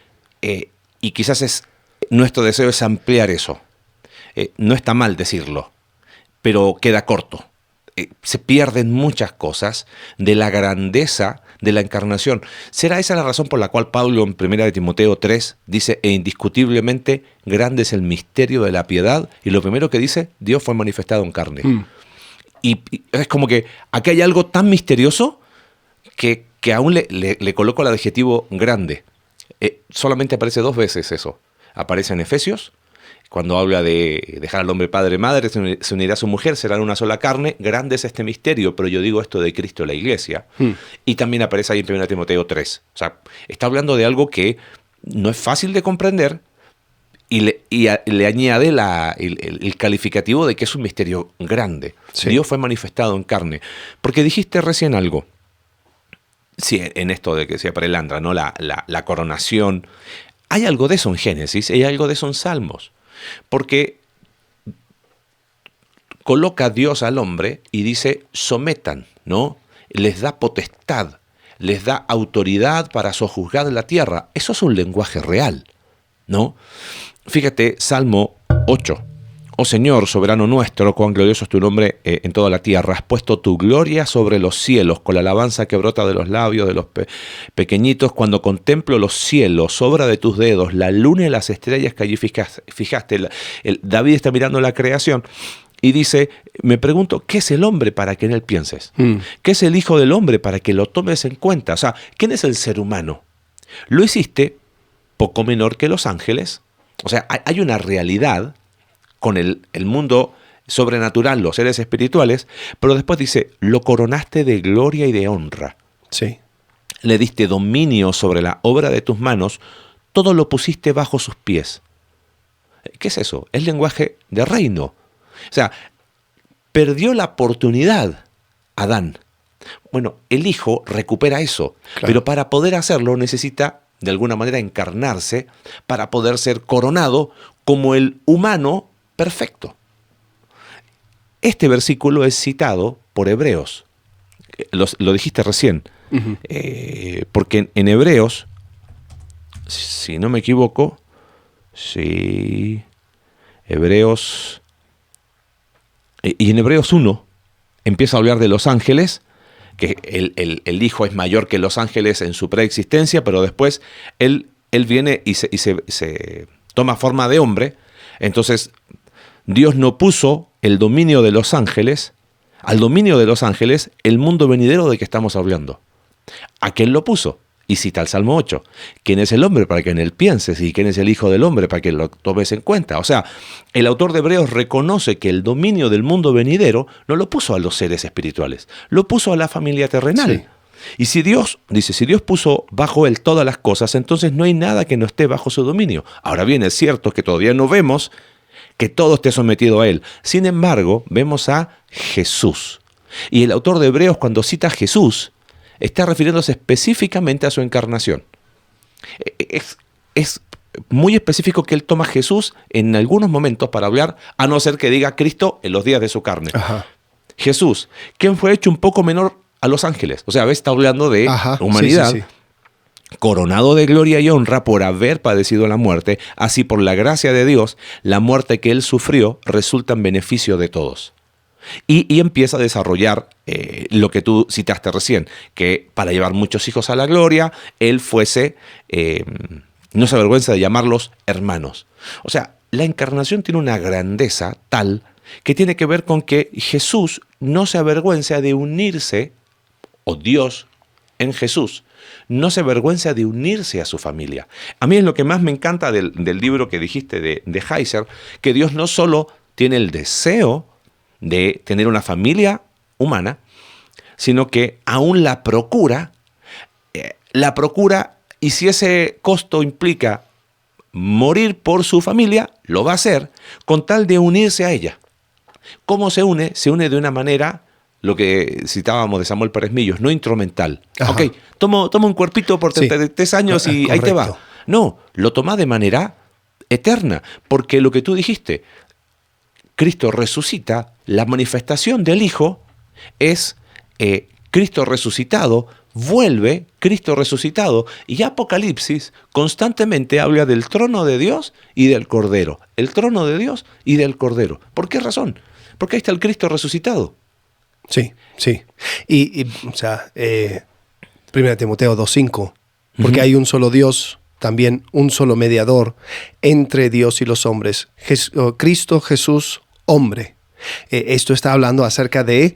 Y quizás nuestro deseo es ampliar eso. No está mal decirlo, pero queda corto. Se pierden muchas cosas de la grandeza de la encarnación. ¿Será esa la razón por la cual Pablo en 1 de Timoteo 3 dice, e indiscutiblemente grande es el misterio de la piedad? Y lo primero que dice, Dios fue manifestado en carne. Y es como que aquí hay algo tan misterioso que aún le coloco el adjetivo grande. Solamente aparece 2 veces eso. Aparece en Efesios, cuando habla de dejar al hombre padre y madre, se unirá a su mujer, serán una sola carne. Grande es este misterio, pero yo digo esto de Cristo, la iglesia. Y también aparece ahí en 1 Timoteo 3. O sea, está hablando de algo que no es fácil de comprender y le añade el calificativo de que es un misterio grande. Sí. Dios fue manifestado en carne. Porque dijiste recién algo. Sí, en esto de que se prelandra, ¿no? La coronación. Hay algo de eso en Génesis, hay algo de eso en Salmos. Porque coloca a Dios al hombre y dice, sometan, ¿no? Les da potestad, les da autoridad para sojuzgar la tierra. Eso es un lenguaje real, ¿no? Fíjate, Salmo 8. Oh Señor, soberano nuestro, cuán glorioso es tu nombre en toda la tierra. Has puesto tu gloria sobre los cielos, con la alabanza que brota de los labios de los pequeñitos. Cuando contemplo los cielos, obra de tus dedos, la luna y las estrellas que allí fijaste. David está mirando la creación y dice, me pregunto, ¿qué es el hombre para que en él pienses? ¿Qué es el hijo del hombre para que lo tomes en cuenta? O sea, ¿quién es el ser humano? Lo hiciste poco menor que los ángeles. O sea, hay una realidad con el mundo sobrenatural, los seres espirituales, pero después dice, lo coronaste de gloria y de honra. Sí. Le diste dominio sobre la obra de tus manos, todo lo pusiste bajo sus pies. ¿Qué es eso? Es lenguaje de reino. O sea, perdió la oportunidad Adán. Bueno, el Hijo recupera eso, claro. Pero para poder hacerlo necesita de alguna manera encarnarse para poder ser coronado como el humano perfecto. Este versículo es citado por Hebreos. Lo dijiste recién. Porque en Hebreos, si no me equivoco, sí, Hebreos, y en Hebreos 1 empieza a hablar de los ángeles, que el Hijo es mayor que los ángeles en su preexistencia, pero después él viene y se toma forma de hombre. Entonces, Dios no puso el dominio de los ángeles, al dominio de los ángeles, el mundo venidero de que estamos hablando. ¿A quién lo puso? Y cita el Salmo 8. ¿Quién es el hombre para que en él pienses? ¿Y quién es el hijo del hombre para que lo tomes en cuenta? O sea, el autor de Hebreos reconoce que el dominio del mundo venidero no lo puso a los seres espirituales, lo puso a la familia terrenal. Sí. Y si Dios puso bajo él todas las cosas, entonces no hay nada que no esté bajo su dominio. Ahora bien, es cierto que todavía no vemos que todo esté sometido a él. Sin embargo, vemos a Jesús. Y el autor de Hebreos, cuando cita a Jesús, está refiriéndose específicamente a su encarnación. Es muy específico que él toma a Jesús en algunos momentos para hablar, a no ser que diga Cristo en los días de su carne. Ajá. Jesús, quien fue hecho un poco menor a los ángeles. O sea, está hablando de humanidad. Sí. Coronado de gloria y honra por haber padecido la muerte, así por la gracia de Dios, la muerte que él sufrió resulta en beneficio de todos. Y empieza a desarrollar lo que tú citaste recién, que para llevar muchos hijos a la gloria, él fuese, no se avergüenza de llamarlos hermanos. O sea, la encarnación tiene una grandeza tal que tiene que ver con que Jesús no se avergüenza de unirse, o Dios en Jesús, no se avergüenza de unirse a su familia. A mí es lo que más me encanta del libro que dijiste de Heiser, que Dios no solo tiene el deseo de tener una familia humana, sino que aún la procura, y si ese costo implica morir por su familia, lo va a hacer con tal de unirse a ella. ¿Cómo se une? Se une de una manera, lo que citábamos de Samuel Pérez Millos, no instrumental. Ajá. Ok, toma un cuerpito por 33 años y ahí te va. No, lo toma de manera eterna, porque lo que tú dijiste, Cristo resucita, la manifestación del Hijo es Cristo resucitado, vuelve Cristo resucitado, y Apocalipsis constantemente habla del trono de Dios y del Cordero. El trono de Dios y del Cordero. ¿Por qué razón? Porque ahí está el Cristo resucitado. Sí, sí. Y o sea, 1 Timoteo 2:5, porque hay un solo Dios, también un solo mediador entre Dios y los hombres, Cristo Jesús, hombre. Esto está hablando acerca de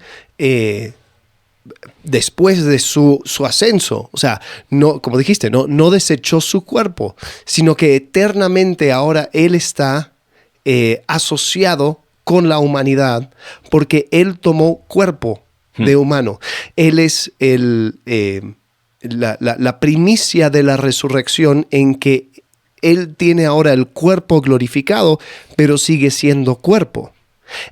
después de su ascenso. O sea, no, como dijiste, no desechó su cuerpo, sino que eternamente ahora Él está asociado con la humanidad porque Él tomó cuerpo de humano. Él es la primicia de la resurrección, en que Él tiene ahora el cuerpo glorificado, pero sigue siendo cuerpo.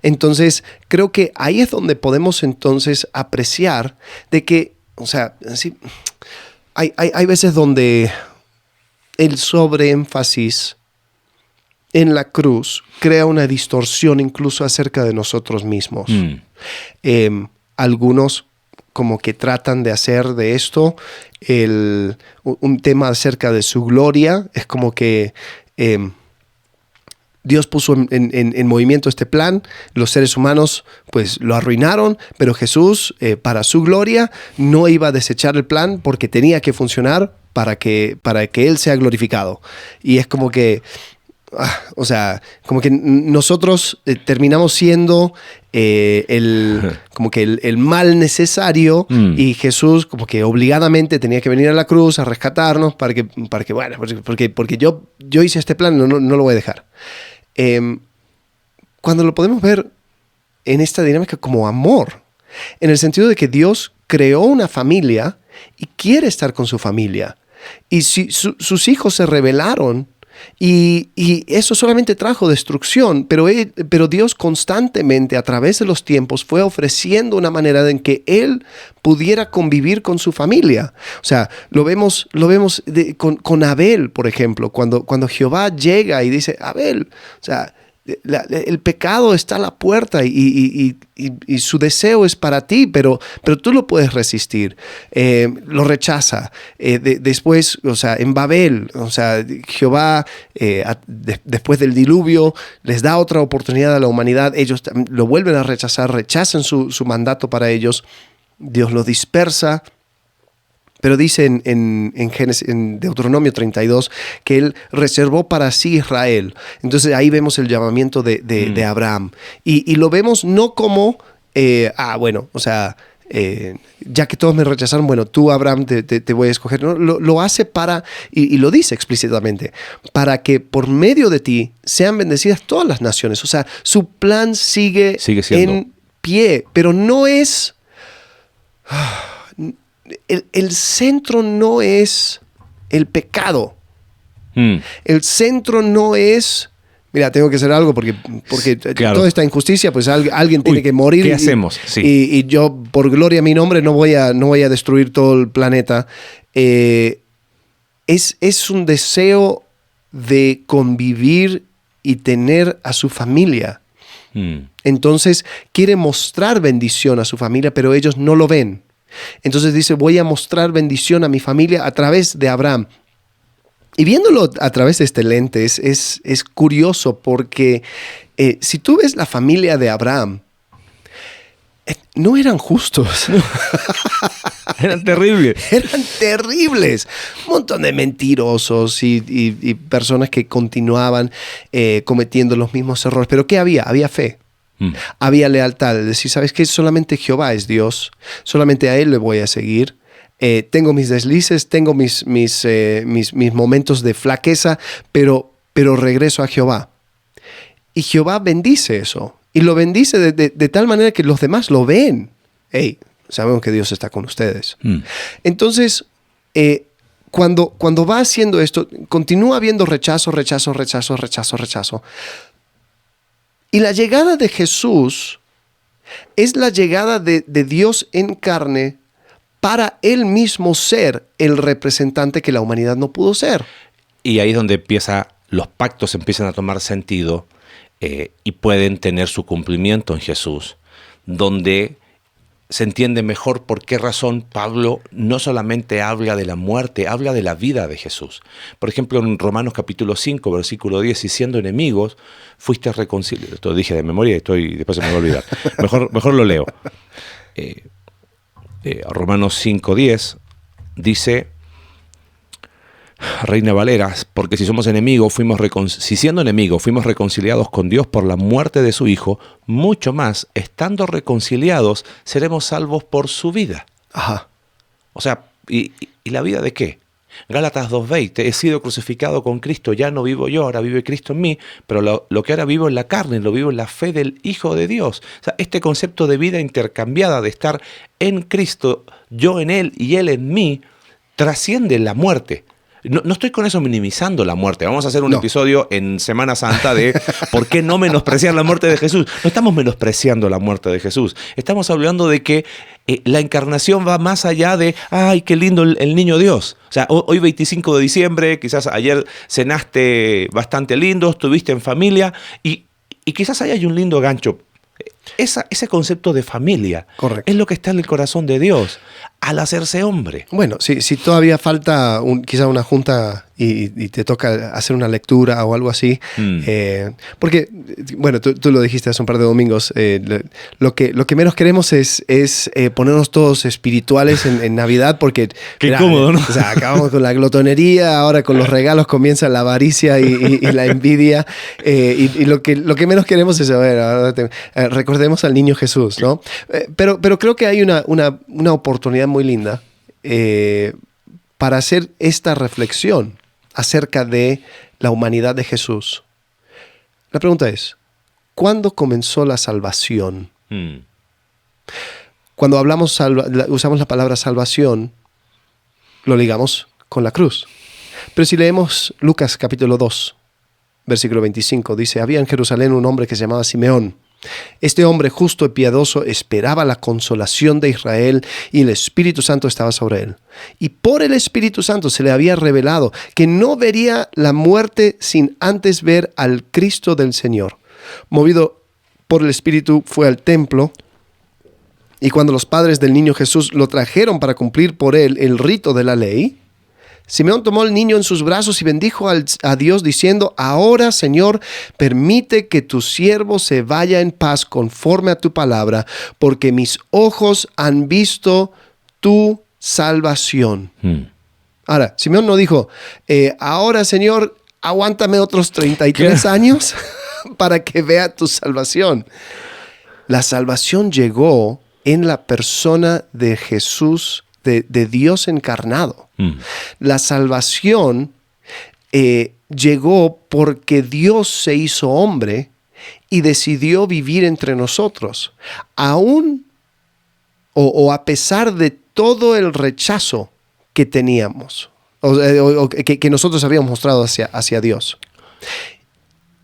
Entonces, creo que ahí es donde podemos entonces apreciar de que, o sea, sí, hay veces donde el sobreénfasis en la cruz crea una distorsión incluso acerca de nosotros mismos. Algunos como que tratan de hacer de esto un tema acerca de su gloria. Es como que Dios puso en movimiento este plan, los seres humanos pues lo arruinaron, pero Jesús, para su gloria, no iba a desechar el plan porque tenía que funcionar para que Él sea glorificado. Y es como que, o sea, como que nosotros terminamos siendo como que el mal necesario, y Jesús como que obligadamente tenía que venir a la cruz a rescatarnos para que bueno, porque yo hice este plan, no lo voy a dejar. Cuando lo podemos ver en esta dinámica como amor, en el sentido de que Dios creó una familia y quiere estar con su familia, y si sus hijos se rebelaron, y eso solamente trajo destrucción, pero Dios constantemente a través de los tiempos fue ofreciendo una manera en que Él pudiera convivir con su familia. O sea, lo vemos con Abel, por ejemplo, cuando Jehová llega y dice, Abel, o sea, el pecado está a la puerta y su deseo es para ti, pero tú lo puedes resistir. Lo rechaza. Después, o sea, en Babel, o sea, Jehová, después del diluvio, les da otra oportunidad a la humanidad. Ellos lo vuelven a rechazar, rechazan su mandato para ellos. Dios los dispersa. Pero dice en Deuteronomio 32 que Él reservó para sí Israel. Entonces ahí vemos el llamamiento de Abraham. Y lo vemos no como, bueno, o sea, ya que todos me rechazaron, bueno, tú, Abraham, te voy a escoger. No, lo hace para, y lo dice explícitamente, para que por medio de ti sean bendecidas todas las naciones. O sea, su plan sigue en pie, pero no es... El centro no es el pecado. El centro no es, mira, tengo que hacer algo porque claro, toda esta injusticia, pues alguien tiene que morir. ¿Qué hacemos? Sí. Y yo, por gloria a mi nombre, no voy a destruir todo el planeta. Es un deseo de convivir y tener a su familia. Entonces, quiere mostrar bendición a su familia, pero ellos no lo ven. Entonces dice, voy a mostrar bendición a mi familia a través de Abraham. Y viéndolo a través de este lente es curioso porque si tú ves la familia de Abraham, no eran justos. Eran terribles. Eran terribles. Un montón de mentirosos y personas que continuaban cometiendo los mismos errores. Pero ¿qué había? Había fe. Había lealtad, es decir, ¿sabes qué? Solamente Jehová es Dios, solamente a Él le voy a seguir. Tengo mis deslices, tengo mis momentos de flaqueza, pero regreso a Jehová. Y Jehová bendice eso, y lo bendice de tal manera que los demás lo ven. Hey, sabemos que Dios está con ustedes. Entonces, cuando va haciendo esto, continúa habiendo rechazo. Y la llegada de Jesús es la llegada de Dios en carne para Él mismo ser el representante que la humanidad no pudo ser. Y ahí es donde los pactos empiezan a tomar sentido y pueden tener su cumplimiento en Jesús, donde se entiende mejor por qué razón Pablo no solamente habla de la muerte, habla de la vida de Jesús. Por ejemplo, en Romanos capítulo 5, versículo 10, y siendo enemigos, fuiste reconciliados. Esto lo dije de memoria y después se me va a olvidar. Mejor lo leo. Romanos 5, 10, dice Reina Valera, porque si somos enemigos, si siendo enemigos fuimos reconciliados con Dios por la muerte de su Hijo, mucho más, estando reconciliados, seremos salvos por su vida. Ajá. O sea, ¿y la vida de qué? Gálatas 2:20, he sido crucificado con Cristo, ya no vivo yo, ahora vive Cristo en mí, pero lo que ahora vivo en la carne, lo vivo en la fe del Hijo de Dios. O sea, este concepto de vida intercambiada, de estar en Cristo, yo en Él y Él en mí, trasciende la muerte. No estoy con eso minimizando la muerte. Vamos a hacer un episodio en Semana Santa de por qué no menospreciar la muerte de Jesús. No estamos menospreciando la muerte de Jesús. Estamos hablando de que la encarnación va más allá de, ¡ay, qué lindo el niño Dios! O sea, hoy 25 de diciembre, quizás ayer cenaste bastante lindo, estuviste en familia y quizás ahí hay un lindo gancho. Ese concepto de familia es lo que está en el corazón de Dios al hacerse hombre. Bueno, si todavía falta quizá una junta y te toca hacer una lectura o algo así, porque, bueno, tú lo dijiste hace un par de domingos, lo que menos queremos es ponernos todos espirituales en Navidad, porque... Qué cómodo, ¿no? O sea, acabamos con la glotonería, ahora con los regalos comienza la avaricia y la envidia, y lo que menos queremos es, recordemos al niño Jesús, ¿no? Pero creo que hay una oportunidad muy linda para hacer esta reflexión acerca de la humanidad de Jesús. La pregunta es, ¿cuándo comenzó la salvación? Cuando usamos la palabra salvación, lo ligamos con la cruz. Pero si leemos Lucas capítulo 2, versículo 25, dice, había en Jerusalén un hombre que se llamaba Simeón. Este hombre justo y piadoso esperaba la consolación de Israel y el Espíritu Santo estaba sobre él. Y por el Espíritu Santo se le había revelado que no vería la muerte sin antes ver al Cristo del Señor. Movido por el Espíritu fue al templo y cuando los padres del niño Jesús lo trajeron para cumplir por él el rito de la ley, Simeón tomó al niño en sus brazos y bendijo a Dios diciendo, ahora, Señor, permite que tu siervo se vaya en paz conforme a tu palabra, porque mis ojos han visto tu salvación. Ahora, Simeón no dijo, ahora, Señor, aguántame otros 33 años para que vea tu salvación. La salvación llegó en la persona de Jesús, de Dios encarnado. La salvación llegó porque Dios se hizo hombre y decidió vivir entre nosotros, aún o a pesar de todo el rechazo que teníamos, que nosotros habíamos mostrado hacia Dios.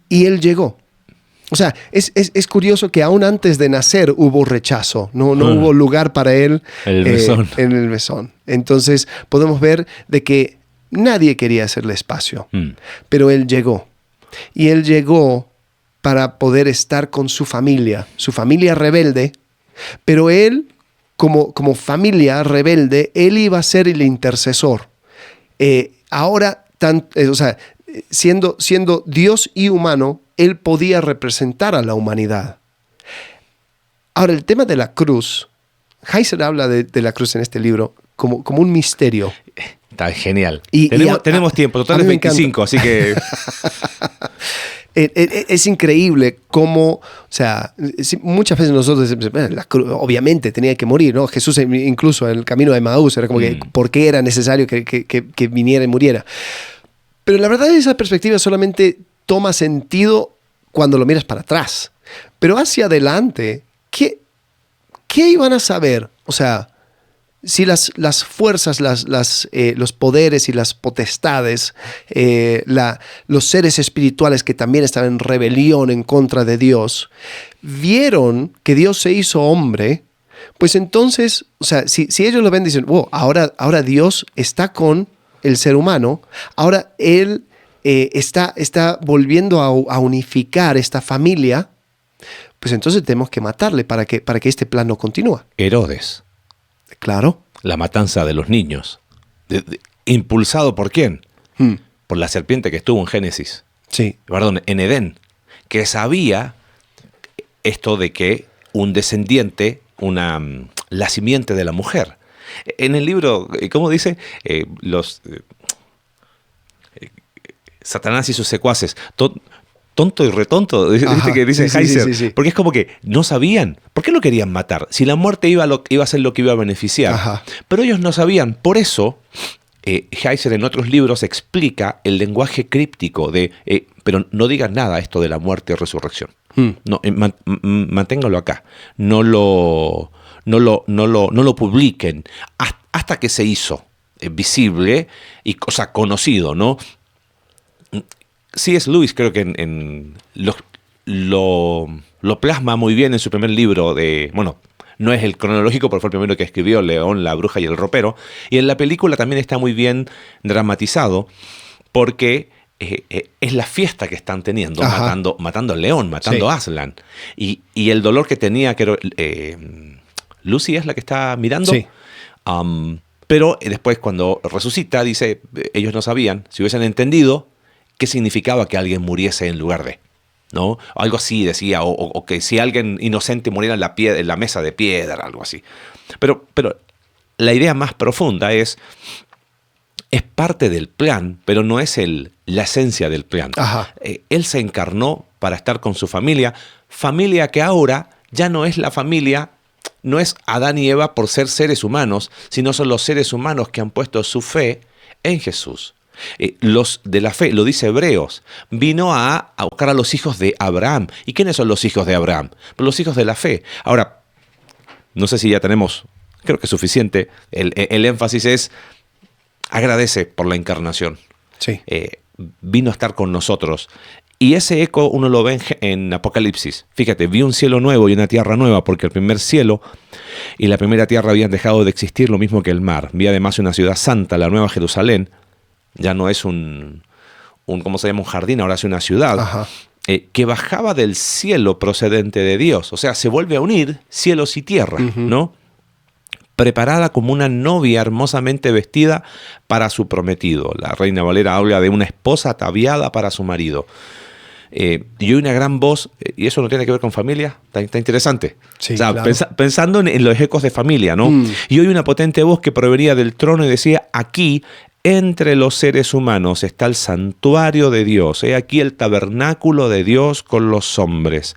Y Él llegó. O sea, es curioso que aún antes de nacer hubo rechazo, no hubo lugar para él en el mesón. Entonces podemos ver de que nadie quería hacerle espacio, pero él llegó. Y él llegó para poder estar con su familia rebelde, pero él, como familia rebelde, él iba a ser el intercesor. Ahora, siendo Dios y humano, él podía representar a la humanidad. Ahora, el tema de la cruz, Heiser habla de la cruz en este libro como un misterio. Está genial. Tenemos tiempo, total es 25, así que... Es increíble cómo, o sea, muchas veces nosotros decimos, la cruz, obviamente tenía que morir, ¿no? Jesús incluso en el camino de Emaús era como que, ¿por qué era necesario que viniera y muriera? Pero la verdad esa perspectiva solamente toma sentido cuando lo miras para atrás. Pero hacia adelante, ¿qué iban a saber? O sea, si las fuerzas, los poderes y las potestades, los seres espirituales que también estaban en rebelión en contra de Dios, vieron que Dios se hizo hombre, pues entonces, o sea, si ellos lo ven, dicen, wow, ahora Dios está con el ser humano, ahora Él está volviendo a unificar esta familia, pues entonces tenemos que matarle para que este plan no continúe. Herodes. Claro. La matanza de los niños. ¿Impulsado por quién? Por la serpiente que estuvo en Génesis. Sí. Perdón, en Edén. Que sabía esto de que un descendiente, la simiente de la mujer, En el libro, ¿cómo dice? Satanás y sus secuaces, tonto y retonto, ¿viste que dice Heiser? Sí. Porque es como que no sabían. ¿Por qué lo querían matar? Si la muerte iba a ser lo que iba a beneficiar. Ajá. Pero ellos no sabían. Por eso, Heiser en otros libros explica el lenguaje críptico de, pero no digan nada esto de la muerte y resurrección. No, manténgalo acá. No lo publiquen hasta que se hizo visible y cosa conocido, ¿no? C.S. Lewis creo que lo plasma muy bien en su primer libro no es el cronológico, pero fue el primero que escribió, León, la bruja y el ropero. Y en la película también está muy bien dramatizado porque es la fiesta que están teniendo, matando al león, matando a Aslan. Y el dolor que tenía, Lucy es la que está mirando. Sí. Pero después cuando resucita, dice, ellos no sabían, si hubiesen entendido qué significaba que alguien muriese en lugar de, ¿no? Algo así decía, o que si alguien inocente muriera en la mesa de piedra, algo así. Pero la idea más profunda es parte del plan, pero no es la esencia del plan. Él se encarnó para estar con su familia que ahora ya no es la familia, no es Adán y Eva por ser seres humanos, sino son los seres humanos que han puesto su fe en Jesús. Los de la fe, lo dice Hebreos, vino a buscar a los hijos de Abraham. ¿Y quiénes son los hijos de Abraham? Los hijos de la fe. Ahora, no sé si ya tenemos, creo que es suficiente, el énfasis es, agradece por la encarnación. Sí. Vino a estar con nosotros. Y ese eco uno lo ve en Apocalipsis. Fíjate, vi un cielo nuevo y una tierra nueva, porque el primer cielo y la primera tierra habían dejado de existir, lo mismo que el mar. Vi además una ciudad santa, la Nueva Jerusalén. Ya no es un ¿cómo se llama? Un jardín, ahora es una ciudad, que bajaba del cielo procedente de Dios. O sea, se vuelve a unir cielos y tierra, ¿no? Preparada como una novia hermosamente vestida para su prometido. La Reina Valera habla de una esposa ataviada para su marido. Y hay una gran voz, y eso no tiene que ver con familia, está interesante. Sí, o sea, claro. Pensando en los ecos de familia, ¿no? Y hoy una potente voz que provenía del trono y decía, aquí, entre los seres humanos está el santuario de Dios. He aquí el tabernáculo de Dios con los hombres.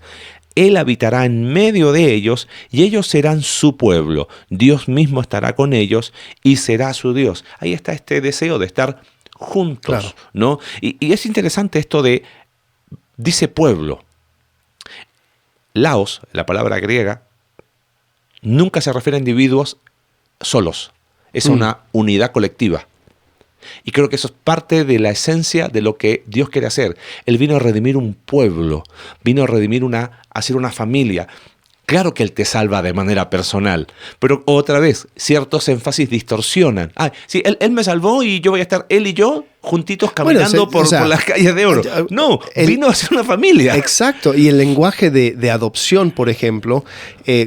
Él habitará en medio de ellos y ellos serán su pueblo. Dios mismo estará con ellos y será su Dios. Ahí está este deseo de estar juntos, claro, ¿no? Y es interesante esto dice pueblo. Laos, la palabra griega, nunca se refiere a individuos solos. Es una unidad colectiva. Y creo que eso es parte de la esencia de lo que Dios quiere hacer. Él vino a redimir un pueblo, vino a redimir hacer una familia. Claro que Él te salva de manera personal, pero otra vez, ciertos énfasis distorsionan. Sí, él me salvó y yo voy a estar, él y yo, juntitos caminando por las calles de oro. No, vino a ser una familia. Exacto, y el lenguaje de adopción, por ejemplo,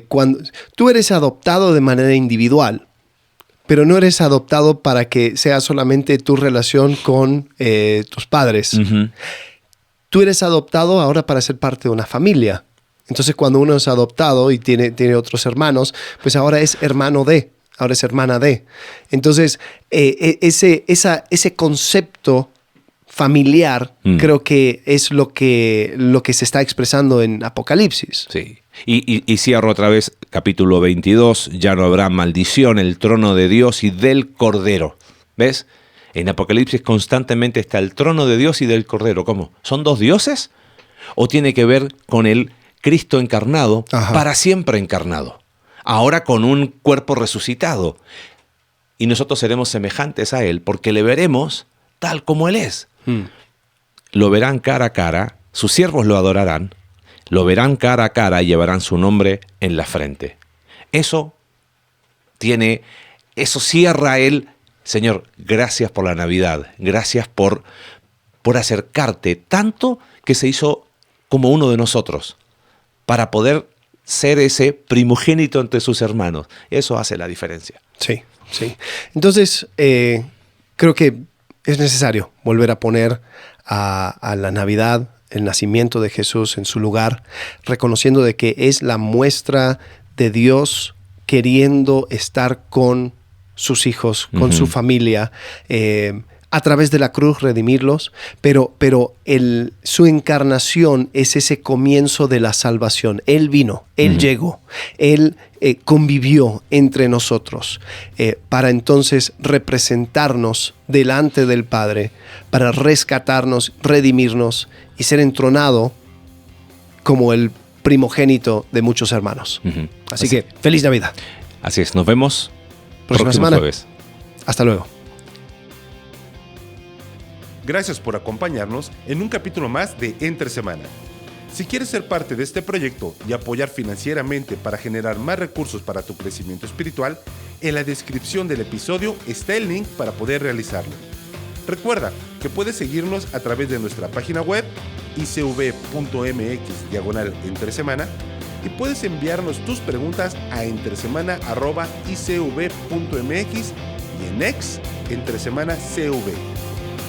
cuando tú eres adoptado de manera individual, pero no eres adoptado para que sea solamente tu relación con tus padres. Tú eres adoptado ahora para ser parte de una familia. Entonces, cuando uno es adoptado y tiene otros hermanos, pues ahora es hermano de, ahora es hermana de. Entonces, ese concepto familiar creo que es lo que se está expresando en Apocalipsis. Sí. Y cierro otra vez capítulo 22, ya no habrá maldición, el trono de Dios y del Cordero. ¿Ves? En Apocalipsis constantemente está el trono de Dios y del Cordero. ¿Cómo? ¿Son dos dioses? ¿O tiene que ver con el Cristo encarnado, para siempre encarnado? Ahora con un cuerpo resucitado. Y nosotros seremos semejantes a Él porque le veremos tal como Él es. Lo verán cara a cara, sus siervos lo adorarán, lo verán cara a cara y llevarán su nombre en la frente. Eso cierra Él. Señor, gracias por la Navidad, gracias por acercarte tanto que se hizo como uno de nosotros, para poder ser ese primogénito entre sus hermanos. Eso hace la diferencia. Sí, sí. Entonces, creo que es necesario volver a poner a la Navidad, el nacimiento de Jesús en su lugar, reconociendo de que es la muestra de Dios queriendo estar con sus hijos, con su familia, a través de la cruz redimirlos, pero su encarnación es ese comienzo de la salvación. Él vino, Él llegó, Él convivió entre nosotros para entonces representarnos delante del Padre, para rescatarnos, redimirnos y ser entronado como el primogénito de muchos hermanos. Así que, feliz Navidad. Así es, nos vemos Próxima próximo semana. jueves. Hasta luego. Gracias por acompañarnos en un capítulo más de Entre Semana. Si quieres ser parte de este proyecto y apoyar financieramente para generar más recursos para tu crecimiento espiritual, en la descripción del episodio está el link para poder realizarlo. Recuerda que puedes seguirnos a través de nuestra página web icv.mx/entresemana y puedes enviarnos tus preguntas a entresemana@icv.mx y en X @entresemanacv.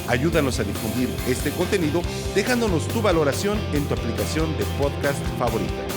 Ayúdanos a difundir este contenido dejándonos tu valoración en tu aplicación de podcast favorita.